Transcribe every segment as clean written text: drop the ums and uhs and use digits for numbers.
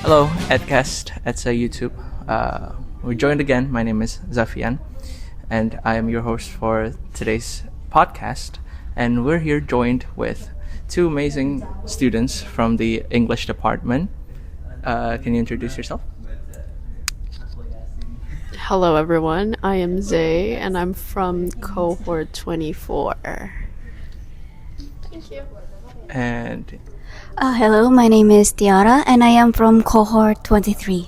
Hello, EDCAST. It's a YouTube. We're joined again. My name is Zafian, and I am your host for today's podcast. And we're here joined with two amazing students from the English department. Can you introduce yourself? Hello everyone, I am Zay and I'm from cohort 24. Thank you. And Hello, my name is Tiara and I am from cohort 23.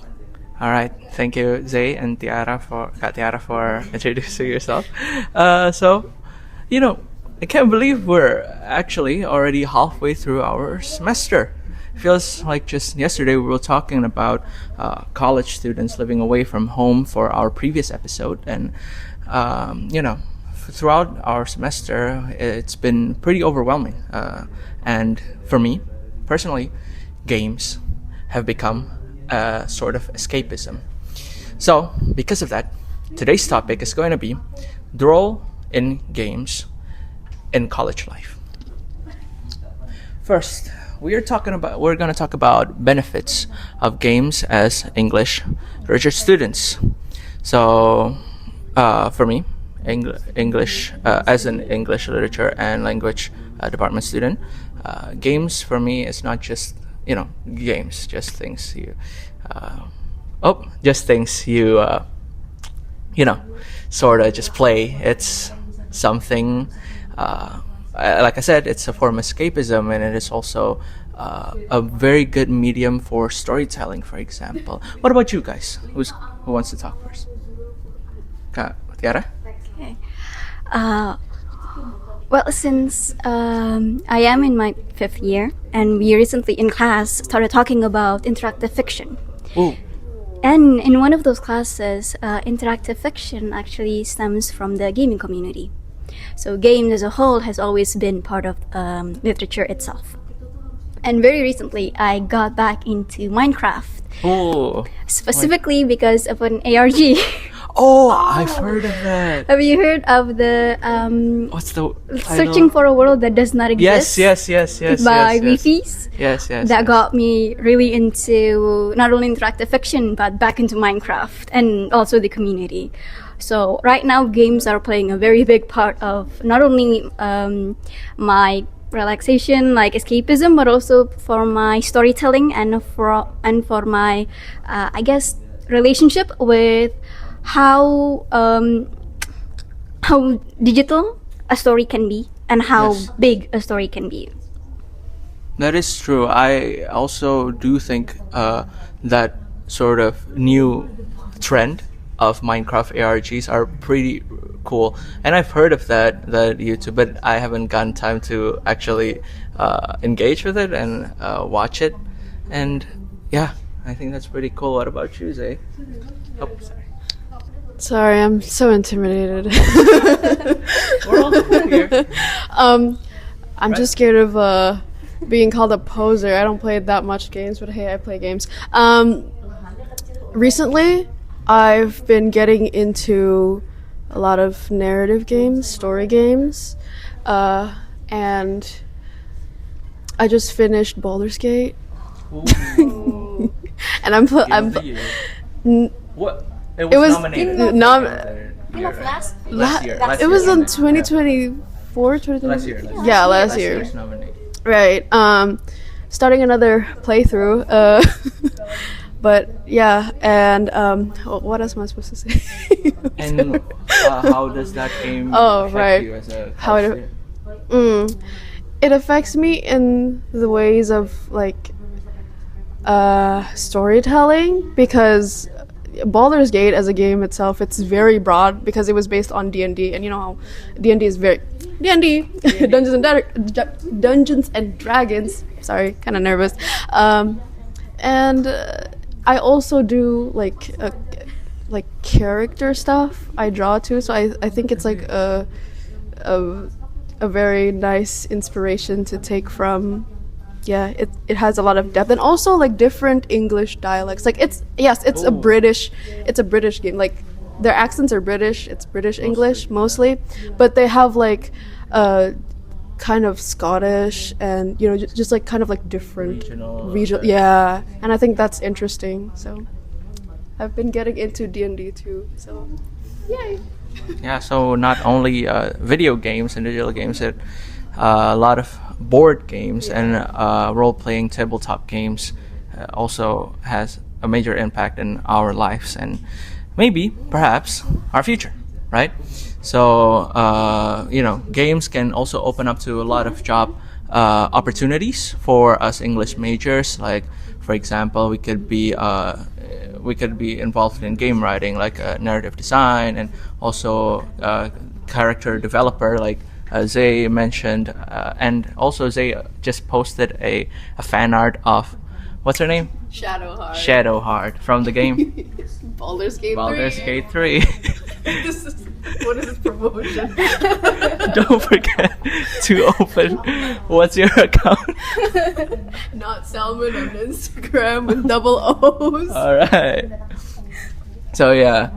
all right, thank you, Zay and Tiara for introducing yourself. I can't believe we're actually already halfway through our semester. Feels like just yesterday we were talking about college students living away from home for our previous episode, and throughout our semester it's been pretty overwhelming. And for me, personally, games have become a sort of escapism. So, because of that, today's topic is going to be the role in games in college life. First, we're going to talk about benefits of games as English literature students. So, for me, English as an English literature and language department student, games for me is not just games, just things you sort of just play. It's something. Like I said, it's a form of escapism, and it is also a very good medium for storytelling, for example. What about you guys? Who wants to talk first? Tiara? Okay. Since I am in my 5th year, and we recently in class started talking about interactive fiction. Ooh. And in one of those classes, interactive fiction actually stems from the gaming community. So games as a whole has always been part of literature itself. And very recently, I got back into Minecraft. Oh. Specifically because of an ARG. Oh, I've heard of that. Have you heard of the What's the title? Searching for a World That Does Not Exist? Yes. By Reefys. Yes. That got me really into not only interactive fiction, but back into Minecraft and also the community. So right now, games are playing a very big part of not only my relaxation, like escapism, but also for my storytelling and for my, relationship with how digital a story can be and how big a story can be. That is true. I also do think that sort of new trend of Minecraft ARGs are pretty cool, and I've heard of that YouTube, but I haven't gotten time to actually engage with it and watch it. And yeah, I think that's pretty cool. What about you, Zay? Oh, Sorry, I'm so intimidated. We're all here. I'm just scared of being called a poser. I don't play that much games, but hey, I play games. Recently, I've been getting into a lot of narrative games, story games, and I just finished Baldur's Gate. And I'm What? It was nominated. Last year. It was in 2024, 2023. Last year. Yeah, last year. Year's nominated. Right. Starting another playthrough. But yeah, and what else am I supposed to say? And how does that game affect you as a college student? It affects me in the ways of like storytelling, because Baldur's Gate as a game itself, it's very broad because it was based on D&D, and you know how D&D is very D&D Dungeons and Dragons. Sorry, kind of nervous. And I also do like character stuff. I draw too, so I think it's like a very nice inspiration to take from. Yeah, it has a lot of depth, and also like different English dialects. Like it's a British game. Like their accents are British. It's British English mostly, but they have like kind of Scottish and just like kind of like different Regional. yeah, and I think that's interesting. So I've been getting into D&D too. So yay. Yeah, so not only video games and digital games, a lot of board games and role-playing tabletop games also has a major impact in our lives and maybe, perhaps, our future, right? So, games can also open up to a lot of job opportunities for us English majors. Like, for example, we could be involved in game writing, like narrative design, and also character developer, like Zay mentioned, and also Zay just posted a fan art of, what's her name? Shadowheart from the game Baldur's Gate 3. Baldur's Gate 3. What is this promotion? Don't forget to open. What's your account? Not Salmon on Instagram with double O's. All right. So yeah,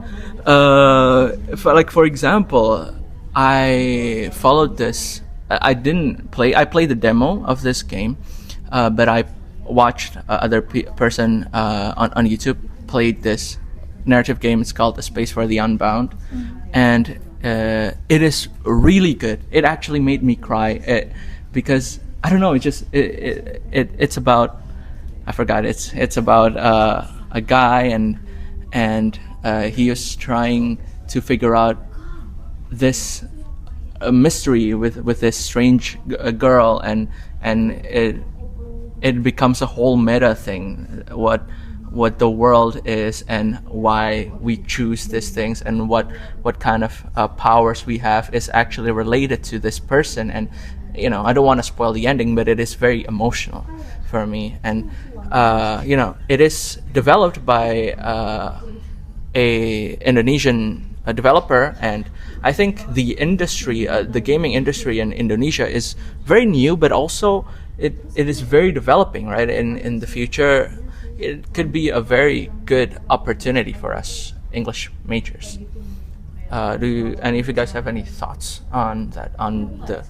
for example, I followed this. I didn't play. I played the demo of this game, but I watched other person on YouTube played this narrative game. It's called The Space for the Unbound, and it is really good. It actually made me cry because I don't know. It's about, I forgot. It's about a guy and he is trying to figure out this mystery with this strange girl, and it becomes a whole meta thing. What the world is and why we choose these things and what kind of powers we have is actually related to this person. And I don't want to spoil the ending, but it is very emotional for me. And it is developed by a Indonesian developer, and I think the industry, the gaming industry in Indonesia is very new, but also it is very developing, right? In the future, it could be a very good opportunity for us English majors. Do any of you guys have any thoughts on that, on the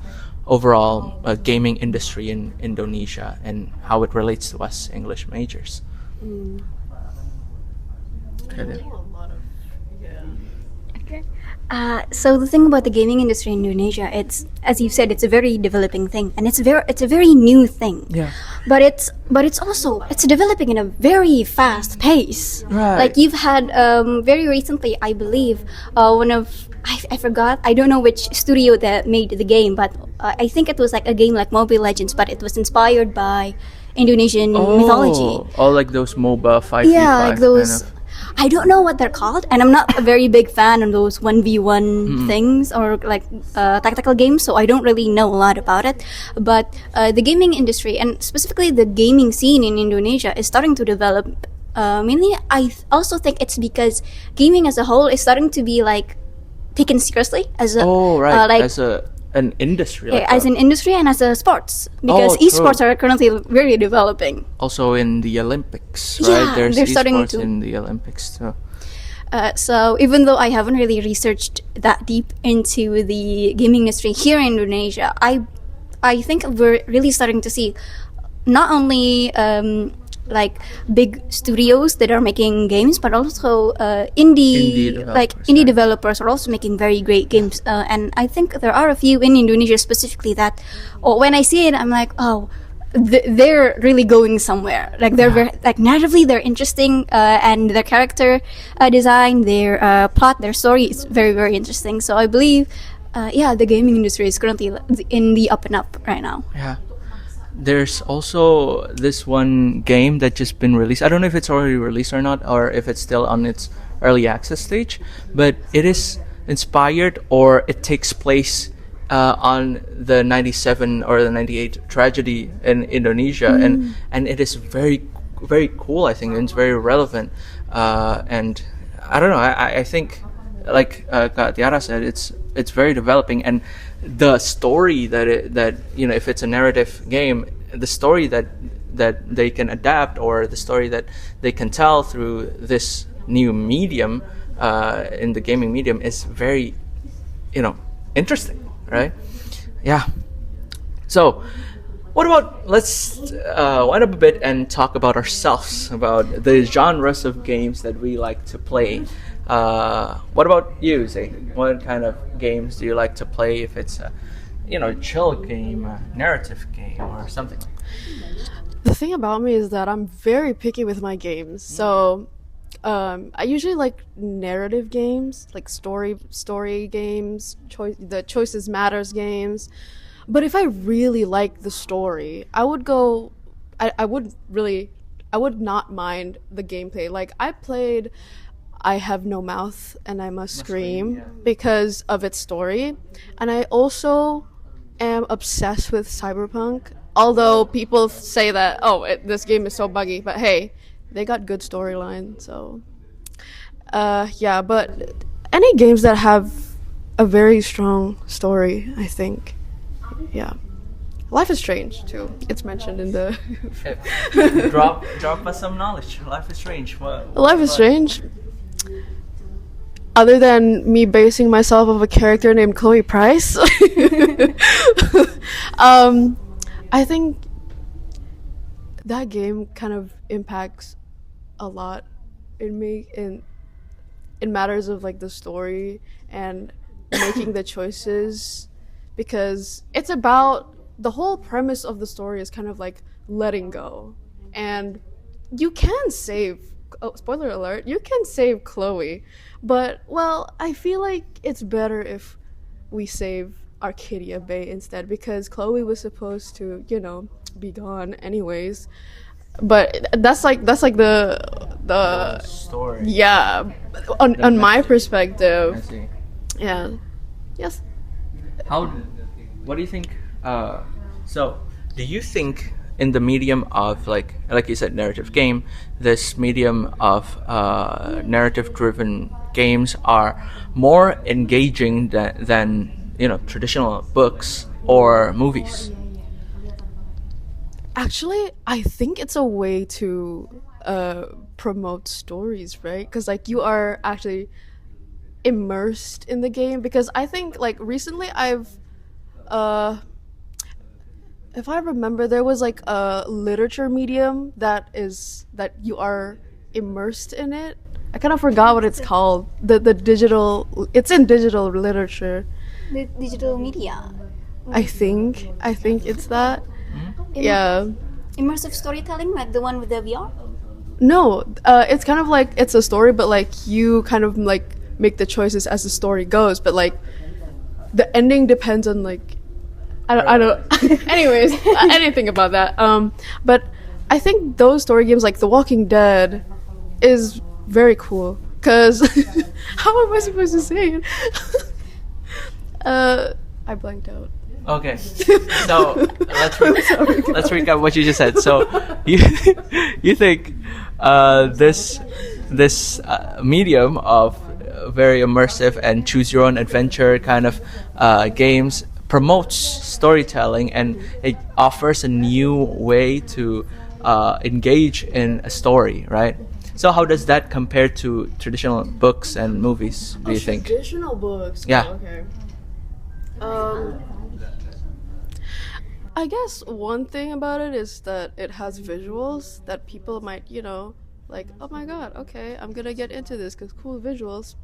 overall gaming industry in Indonesia and how it relates to us English majors? So the thing about the gaming industry in Indonesia, it's, as you said, it's a very developing thing, and it's a very new thing. Yeah. But it's also developing in a very fast pace. Right. Like you've had very recently, I believe, one of I forgot, I don't know which studio that made the game, but I think it was like a game like Mobile Legends, but it was inspired by Indonesian mythology. Oh, like those MOBA 5v5. Yeah, like those. Kind of. I don't know what they're called, and I'm not a very big fan of those 1v1 things or like tactical games, so I don't really know a lot about it. But the gaming industry, and specifically the gaming scene in Indonesia, is starting to develop. Mainly, I also think it's because gaming as a whole is starting to be like taken seriously as a as an industry. Like as an industry and as a sports, because esports are currently very developing. Also in the Olympics, right? Yeah, There's they're starting esports to in the Olympics too. So even though I haven't really researched that deep into the gaming industry here in Indonesia, I think we're really starting to see not only like big studios that are making games, but also indie developers are also making very great games. And I think there are a few in Indonesia specifically that, when I see it, I'm like, oh, they're really going somewhere. Like they're very, like narratively, they're interesting, and their character design, their plot, their story is very, very interesting. So I believe, the gaming industry is currently in the up and up right now. Yeah. There's also this one game that just been released. I don't know if it's already released or not, or if it's still on its early access stage, but it is inspired, or it takes place on the 97 or the 98 tragedy in Indonesia, and it is very, very cool. I think, and it's very relevant, and I don't know, I think, like Kak Tiara said, it's very developing, and the story that if it's a narrative game, the story that they can adapt, or the story that they can tell through this new medium in the gaming medium is very interesting, right? Yeah. So, what about let's wind up a bit and talk about ourselves, about the genres of games that we like to play. What about you, Zay? What kind of games do you like to play? If it's a, chill game, a narrative game, or something. The thing about me is that I'm very picky with my games. So I usually like narrative games, like story games, the choices matters games. But if I really like the story, I would go. I would really. I would not mind the gameplay. Like I played I Have No Mouth and I Must Scream yeah. because of its story, and I also am obsessed with Cyberpunk. Although people say that this game is so buggy, but hey, they got good storyline. So yeah, but any games that have a very strong story, I think. Yeah. Life is Strange too. It's mentioned in the drop us some knowledge. Life is Strange. Life is Strange. Other than me basing myself off a character named Chloe Price, I think that game kind of impacts a lot in me in matters of like the story and making the choices, because it's about the whole premise of the story is kind of like letting go, and you can save spoiler alert, you can save Chloe, but well, I feel like it's better if we save Arcadia Bay instead, because Chloe was supposed to be gone anyways. But that's like the story. Yeah, on my perspective. I see. Yeah. Yes. What do you think? So, do you think in the medium of like you said, narrative game, this medium of narrative-driven games are more engaging than traditional books or movies? Actually, I think it's a way to promote stories, right? Because like you are actually immersed in the game. Because I think like recently I've if I remember, there was like a literature medium that you are immersed in it. I kind of forgot what it's called. The digital, it's in digital literature. The digital media. I think it's that. Yeah. Immersive storytelling, like the one with the VR? No, it's kind of like it's a story, but like you kind of like make the choices as the story goes, but like the ending depends on like I don't anyways, anything about that. But I think those story games like The Walking Dead is very cool, because how am I supposed to say it? I blanked out. Okay, so let's recap what you just said. So you think this medium of very immersive and choose your own adventure kind of games promotes storytelling, and it offers a new way to engage in a story, right? So how does that compare to traditional books and movies, do you think? Traditional books. Yeah. Oh, okay. I guess one thing about it is that it has visuals that people might, like, oh my god, okay, I'm gonna get into this because cool visuals.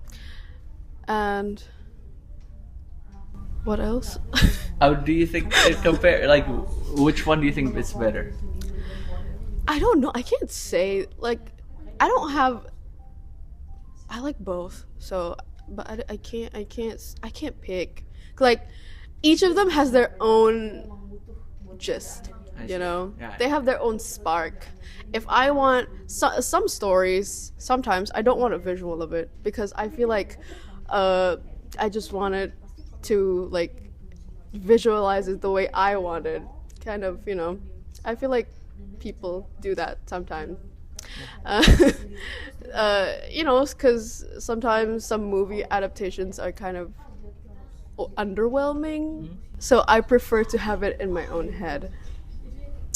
And what else? How do you think it compare? Like, which one do you think is better? I don't know. I can't say. Like, I like both. So, but I can't pick. Like, each of them has their own gist. Yeah. They have their own spark. If I want some stories, sometimes I don't want a visual of it, because I feel like I just want it to like visualize it the way I wanted. Kind of, I feel like people do that sometimes. Because sometimes some movie adaptations are kind of underwhelming. So I prefer to have it in my own head.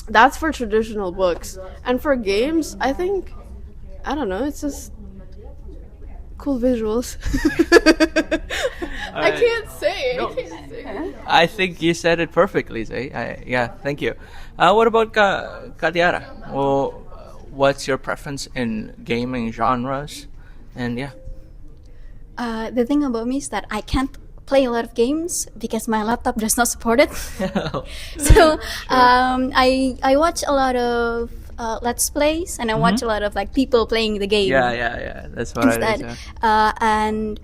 That's for traditional books. And for games, I think, I don't know, it's just Cool visuals. I can't say. No. I can't say. I think you said it perfectly, Zay. Yeah, thank you. What about Katiara? Well, what's your preference in gaming genres? And yeah. The thing about me is that I can't play a lot of games because my laptop does not support it. So I watch a lot of let's plays, and I watch a lot of like people playing the game. Yeah. That's what I Instead, do. Yeah. and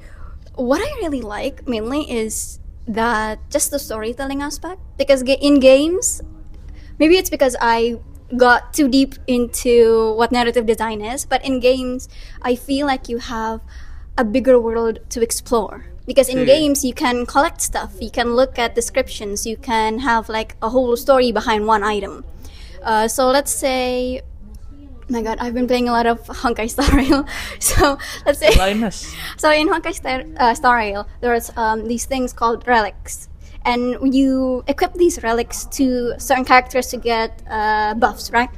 what I really like mainly is that just the storytelling aspect. Because in games, maybe it's because I got too deep into what narrative design is, but in games, I feel like you have a bigger world to explore. Because in games, you can collect stuff, you can look at descriptions, you can have like a whole story behind one item. So let's say, my God, I've been playing a lot of Honkai Star Rail. So let's say, Linus. so in Honkai Star Rail, there's these things called relics. And you equip these relics to certain characters to get buffs, right?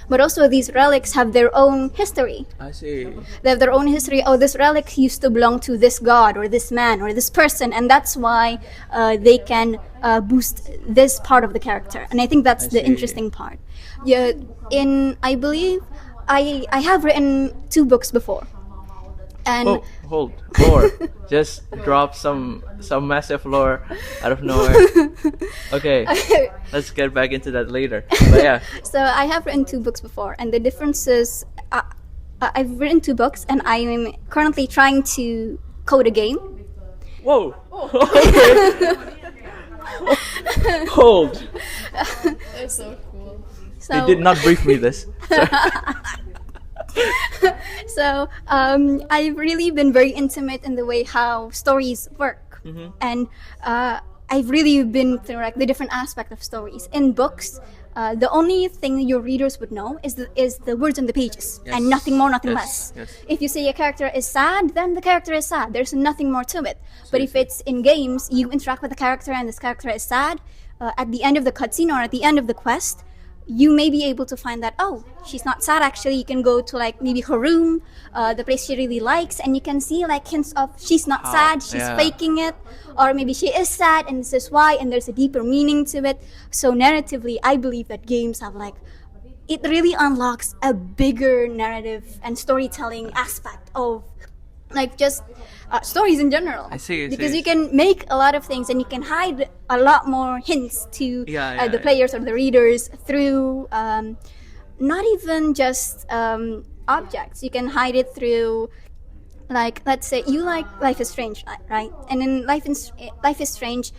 But also these relics have their own history. I see. They have their own history. Oh, this relic used to belong to this god or this man or this person, and that's why they can boost this part of the character. And I think that's the see. interesting part. Yeah, I believe I have written 2 books before, and Oh, hold. Lore. Just drop some massive lore out of nowhere. Okay. Let's get back into that later. But yeah. so I have written 2 books before, and the difference is I've written 2 books, and I'm currently trying to code a game. Whoa. Okay. Hold. That's so cool. So, They did not brief me this. So I've really been very intimate in the way how stories work, and I've really been through like the different aspect of stories. In books, the only thing your readers would know is the words on the pages, Yes. and nothing more, nothing Yes, less. yes. If you say a character is sad, then the character is sad. There's nothing more to it. But if it's in games, you interact with the character, and this character is sad. At the end of the cutscene or at the end of the quest, you may be able to find that, oh, she's not sad actually. You can go to like maybe her room, the place she really likes, and you can see like hints of she's not sad, she's yeah. faking it, or maybe she is sad and this is why, and there's a deeper meaning to it. So narratively, I believe that games have like, it really unlocks a bigger narrative and storytelling aspect of like just stories in general. I see. Because you can make a lot of things, and you can hide a lot more hints to the players or the readers through not even just objects. You can hide it through, like, let's say you like Life is Strange, right? And in Life is Strange,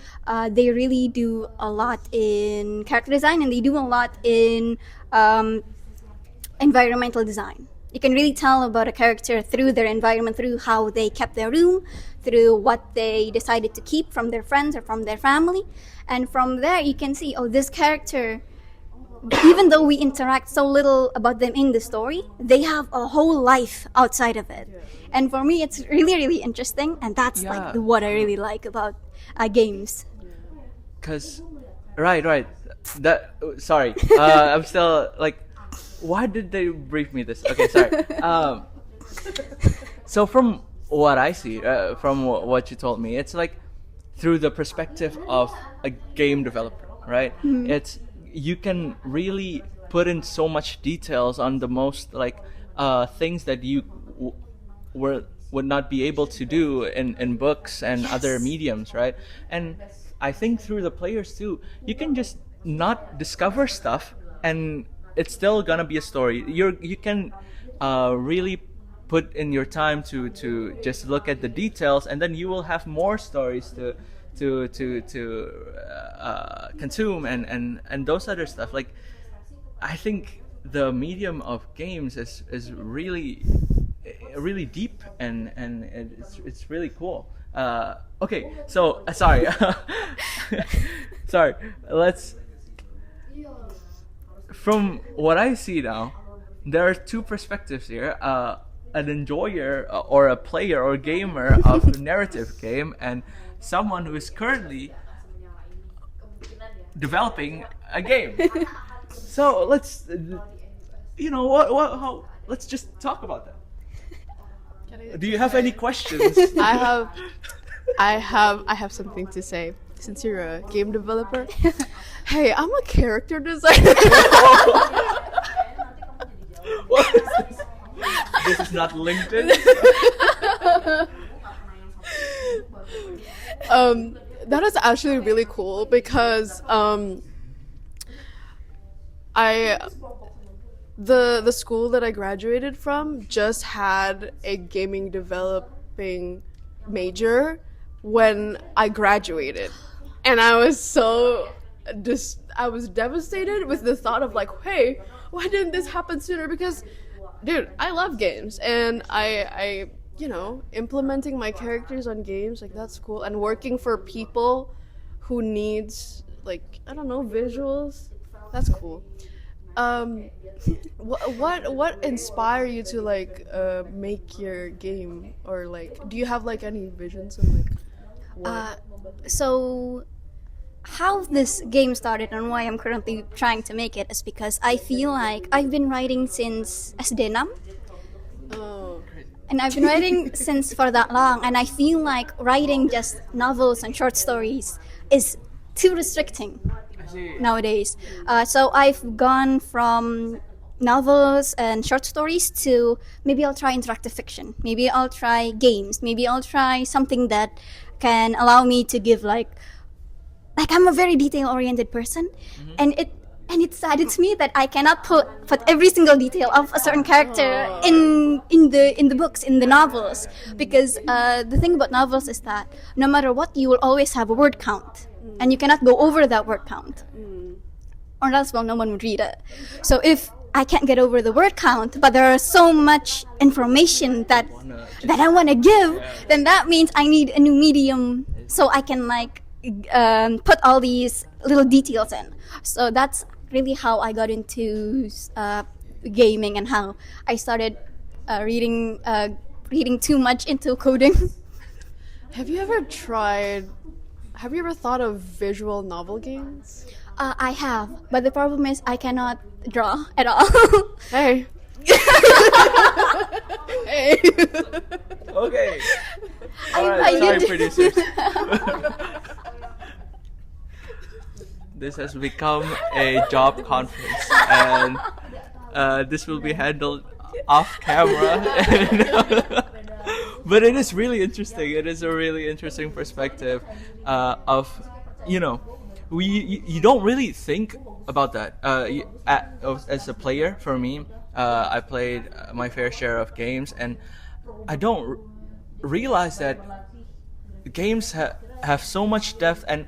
they really do a lot in character design, and they do a lot in environmental design. You can really tell about a character through their environment, through how they kept their room, through what they decided to keep from their friends or from their family. And from there, you can see, oh, this character, even though we interact so little about them in the story, they have a whole life outside of it. And for me, it's really, really interesting. And that's like what I really like about games. Cause, right. That sorry. I'm still like, why did they brief me this? Okay, sorry. So from what I see, from what you told me, it's like through the perspective of a game developer, right? Mm-hmm. It's you can really put in so much details on the most like things that you would not be able to do in books and other mediums, right? And I think through the players too, you can just not discover stuff, and it's still gonna be a story. You can really put in your time to just look at the details, and then you will have more stories to consume and those other stuff. Like, I think the medium of games is really deep, and it's really cool. Okay, so sorry. Sorry. Let's. From what I see now, there are 2 perspectives here: an enjoyer or a player or gamer of a narrative game, and someone who is currently developing a game. So let's, how? Let's just talk about that. Do you have any questions? I have something to say. Since you're a game developer, hey, I'm a character designer. What is this? This is not LinkedIn. That is actually really cool because the school that I graduated from just had a gaming developing major when I graduated, and I was I was devastated with the thought of like, hey, why didn't this happen sooner? Because, dude, I love games, and I implementing my characters on games, like, that's cool, and working for people who needs, like, I don't know, visuals, that's cool. What inspire you to like make your game, or like do you have like any visions of like what? So how this game started and why I'm currently trying to make it is because I feel like I've been writing since SD6. Oh, And I've been writing since for that long, and I feel like writing just novels and short stories is too restricting nowadays. So I've gone from novels and short stories to maybe I'll try interactive fiction. Maybe I'll try games. Maybe I'll try something that can allow me to give like I'm a very detail-oriented person, and it saddens me that I cannot put every single detail of a certain character in the books, in the novels, because the thing about novels is that no matter what, you will always have a word count, and you cannot go over that word count, or else, well, no one would read it. So if I can't get over the word count, but there is so much information that I want to give, then that means I need a new medium so I can put all these little details in. So that's really how I got into gaming, and how I started reading too much into coding. Have you ever thought of visual novel games? I have, but the problem is I cannot draw at all. Hey. Hey. Okay. I Alright, sorry, did- producers. This has become a job conference, and this will be handled off camera. But it is really interesting. It is a really interesting perspective of, you don't really think about that. As a player, for me, I played my fair share of games, and I don't realize that games have so much depth, and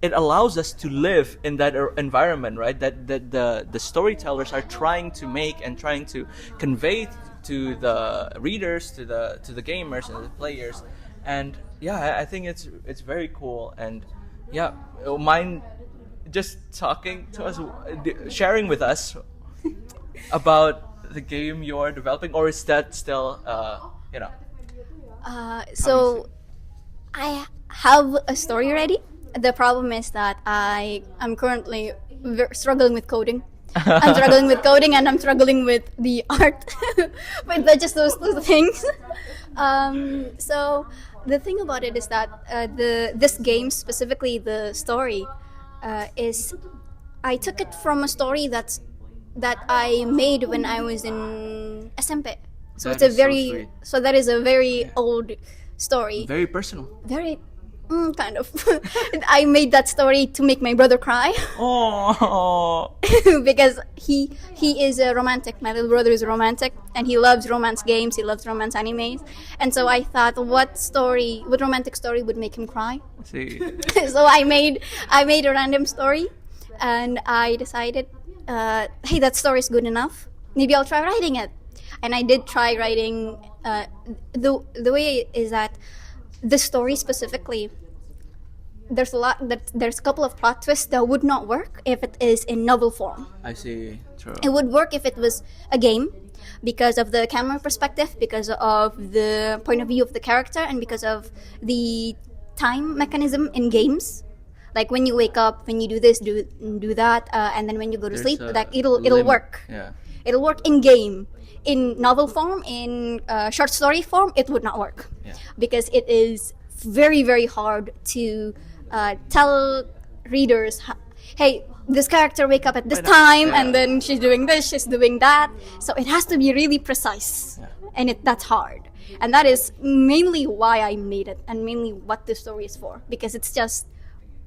it allows us to live in that environment, right? That the storytellers are trying to make and trying to convey to the readers, to the gamers and the players. And yeah, I think it's very cool. And yeah, mind just talking to us, sharing with us about the game you're developing, or is that still So I have a story ready. The problem is that I'm currently struggling with coding. I'm struggling with coding, and I'm struggling with the art. But they're just those two things. So the thing about it is that this game, specifically the story, is I took it from a story that I made when I was in SMP. So That it's a is so very sweet. so that is a very old story. very personal. Very kind of. I made that story to make my brother cry. Oh, Because he is a romantic. My little brother is a romantic, and he loves romance games. He loves romance animes, and so I thought, what romantic story would make him cry? see, So I made a random story, and I decided, hey, that story is good enough. Maybe I'll try writing it, and I did try writing. The way is that the story specifically, there's a couple of plot twists that would not work if it is in novel form. I see. True. It would work if it was a game, because of the camera perspective, because of the point of view of the character, and because of the time mechanism in games. Like when you wake up, when you do this, do that, and then when you go to There's sleep, a that it'll limit. work. Yeah. It'll work in game. In novel form, in short story form, it would not work. Yeah. Because it is very, very hard to tell readers, hey, this character wake up at this time, Yeah. and then she's doing this, she's doing that. So it has to be really precise, and that's hard. And that is mainly why I made it, and mainly what the story is for. Because it's just,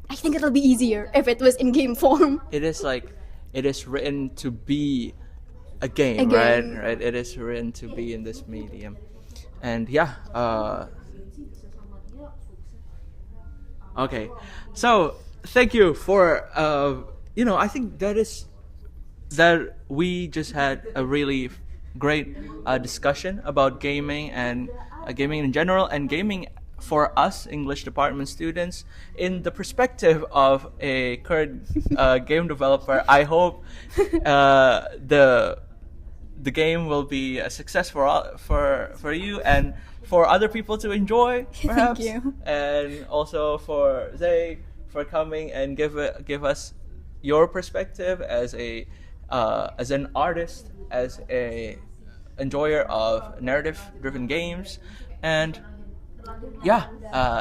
I think it'll be easier if it was in game form. It is like, it is written to be a game, A game. right? It is written to be in this medium, and yeah. Okay, so thank you for I think that we just had a really great discussion about gaming and gaming in general, and gaming for us English department students in the perspective of a current game developer. I hope the game will be a success for you and for other people to enjoy, perhaps. Thank you. And also for Zay for coming and give us your perspective as an artist, as a enjoyer of narrative-driven games, and yeah.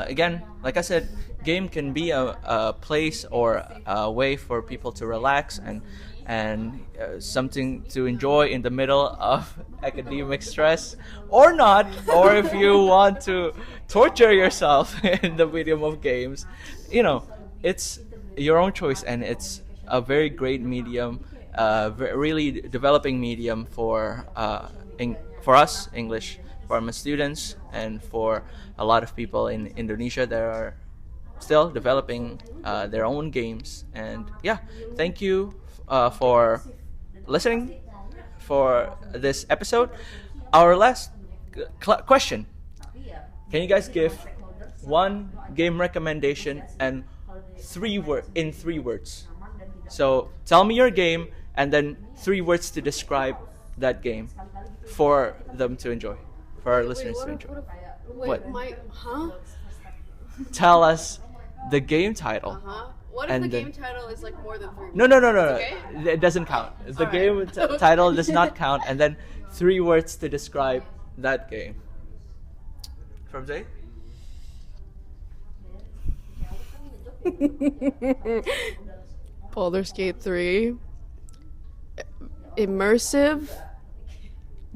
Again, like I said, game can be a place or a way for people to relax and something to enjoy in the middle of academic stress, or not, or if you want to torture yourself in the medium of games, it's your own choice, and it's a very great medium, really developing medium for us English department students, and for a lot of people in Indonesia that are still developing their own games. And yeah, thank you for listening for this episode. Our last question: can you guys give one game recommendation and in 3 words? So tell me your game and then 3 words to describe that game for them to enjoy, for our listeners to enjoy. What? Tell us the game title. What if And the then- game title is like more than 3 words? No. Okay. It doesn't count. The All game right. title does not count, and then 3 words to describe that game. From Zay? Baldur's Gate 3. Immersive.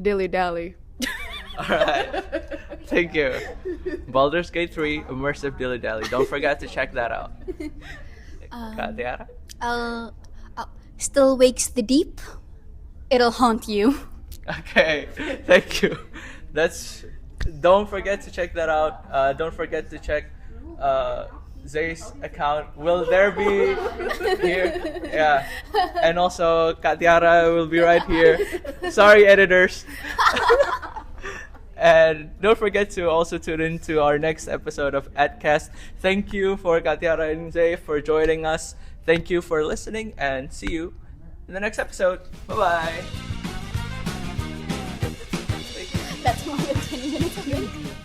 Dilly dally. Alright. Thank you. Baldur's Gate 3, Immersive Dilly Dally. Don't forget to check that out. Kak Tiara? Still wakes the deep. It'll haunt you. Okay, thank you. Don't forget to check that out. Don't forget to check Zay's account. Will there be here? Yeah. And also Kak Tiara will be right here. Sorry, editors. And don't forget to also tune in to our next episode of EDCAST. Thank you for Kak Tiara and Zay for joining us. Thank you for listening, and see you in the next episode. Bye-bye. That's more than 20 minutes.